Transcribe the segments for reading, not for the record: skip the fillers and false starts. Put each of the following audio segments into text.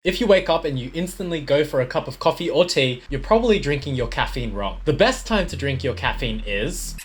If you wake up and you instantly go for a cup of coffee or tea, you're probably drinking your caffeine wrong. The best time to drink your caffeine is...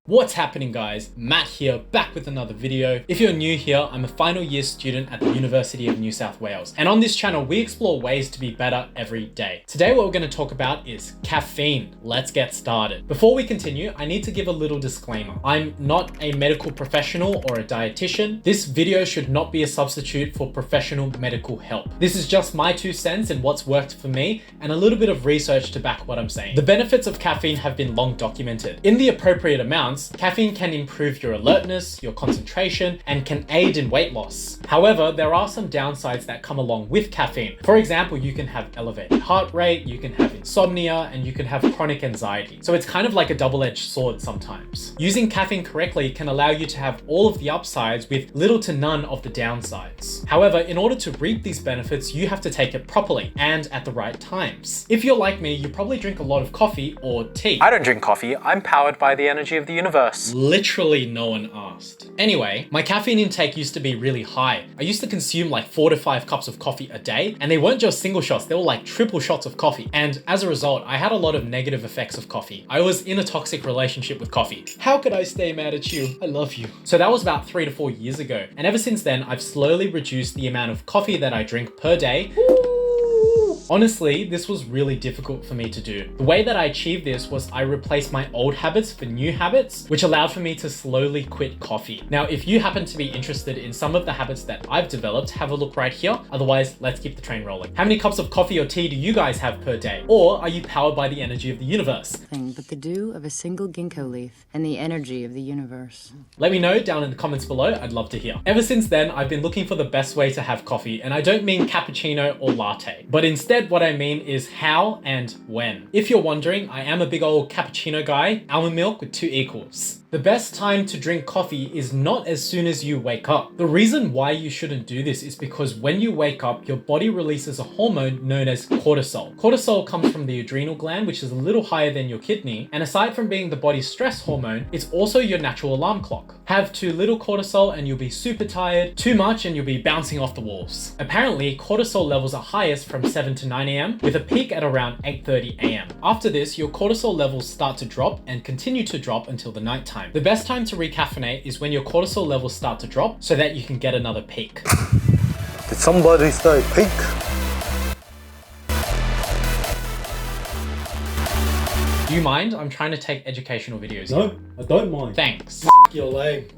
What's happening, guys? Matt here, back with another video. If you're new here, I'm a final year student at the University of New South Wales. And on this channel, we explore ways to be better every day. Today, what we're going to talk about is caffeine. Let's get started. Before we continue, I need to give a little disclaimer. I'm not a medical professional or a dietitian. This video should not be a substitute for professional medical help. This is just my 2 cents and what's worked for me and a little bit of research to back what I'm saying. The benefits of caffeine have been long documented. In the appropriate amounts, caffeine can improve your alertness, your concentration, and can aid in weight loss. However, there are some downsides that come along with caffeine. For example, you can have elevated heart rate, you can have insomnia, and you can have chronic anxiety. So it's kind of like a double-edged sword sometimes. Using caffeine correctly can allow you to have all of the upsides with little to none of the downsides. However, in order to reap these benefits, you have to take it properly and at the right times. If you're like me, you probably drink a lot of coffee or tea. I don't drink coffee, I'm powered by the energy of the universe. Literally no one asked. Anyway, my caffeine intake used to be really high. I used to consume like 4 to 5 cups of coffee a day, and they weren't just single shots, they were like triple shots of coffee. And as a result, I had a lot of negative effects of coffee. I was in a toxic relationship with coffee. How could I stay mad at you? I love you. So that was about 3 to 4 years ago. And ever since then, I've slowly reduced the amount of coffee that I drink per day. Honestly, this was really difficult for me to do. The way that I achieved this was I replaced my old habits for new habits, which allowed for me to slowly quit coffee. Now, if you happen to be interested in some of the habits that I've developed, have a look right here. Otherwise, let's keep the train rolling. How many cups of coffee or tea do you guys have per day? Or are you powered by the energy of the universe? But the dew of a single ginkgo leaf and the energy of the universe. Let me know down in the comments below. I'd love to hear. Ever since then, I've been looking for the best way to have coffee, and I don't mean cappuccino or latte, but instead what I mean is how and when. If you're wondering, I am a big old cappuccino guy, almond milk with 2 equals. The best time to drink coffee is not as soon as you wake up. The reason why you shouldn't do this is because when you wake up, your body releases a hormone known as cortisol. Cortisol comes from the adrenal gland, which is a little higher than your kidney. And aside from being the body's stress hormone, it's also your natural alarm clock. Have too little cortisol and you'll be super tired, too much and you'll be bouncing off the walls. Apparently, cortisol levels are highest from 7 to 9 a.m. with a peak at around 8:30 a.m. After this, your cortisol levels start to drop and continue to drop until the nighttime. The best time to recaffeinate is when your cortisol levels start to drop so that you can get another peak. Did somebody say peak? Do you mind? I'm trying to take educational videos No, here. I don't mind. Thanks. Your leg.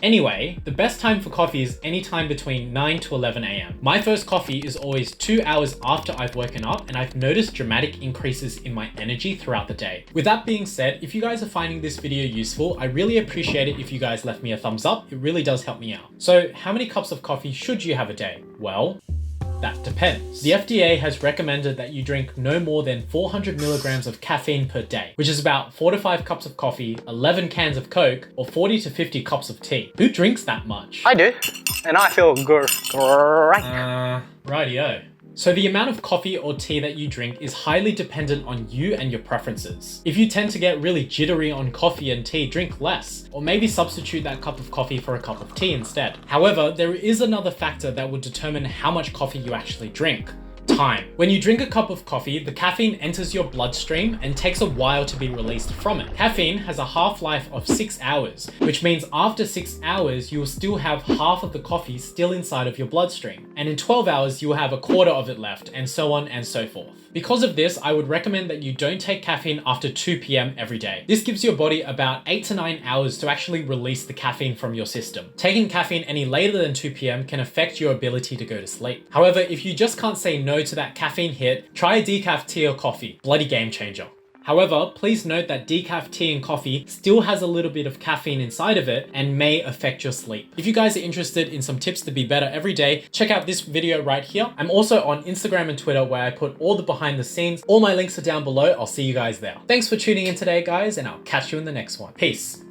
Anyway, the best time for coffee is anytime between 9 to 11 a.m. My first coffee is always 2 hours after I've woken up, and I've noticed dramatic increases in my energy throughout the day. With that being said, if you guys are finding this video useful, I really appreciate it if you guys left me a thumbs up. It really does help me out. So how many cups of coffee should you have a day? Well, that depends. The FDA has recommended that you drink no more than 400 milligrams of caffeine per day, which is about 4 to 5 cups of coffee, 11 cans of Coke, or 40 to 50 cups of tea. Who drinks that much? I do, and I feel great. Rightio. So the amount of coffee or tea that you drink is highly dependent on you and your preferences. If you tend to get really jittery on coffee and tea, drink less, or maybe substitute that cup of coffee for a cup of tea instead. However, there is another factor that will determine how much coffee you actually drink. Time. When you drink a cup of coffee, the caffeine enters your bloodstream and takes a while to be released from it. Caffeine has a half-life of 6 hours, which means after 6 hours, you will still have half of the coffee still inside of your bloodstream. And in 12 hours, you will have a quarter of it left, and so on and so forth. Because of this, I would recommend that you don't take caffeine after 2 p.m. every day. This gives your body about 8 to 9 hours to actually release the caffeine from your system. Taking caffeine any later than 2 p.m. can affect your ability to go to sleep. However, if you just can't say no to that caffeine hit, try a decaf tea or coffee. Bloody game changer. However, please note that decaf tea and coffee still has a little bit of caffeine inside of it and may affect your sleep. If you guys are interested in some tips to be better every day, check out this video right here. I'm also on Instagram and Twitter where I put all the behind the scenes. All my links are down below. I'll see you guys there. Thanks for tuning in today, guys, and I'll catch you in the next one. Peace.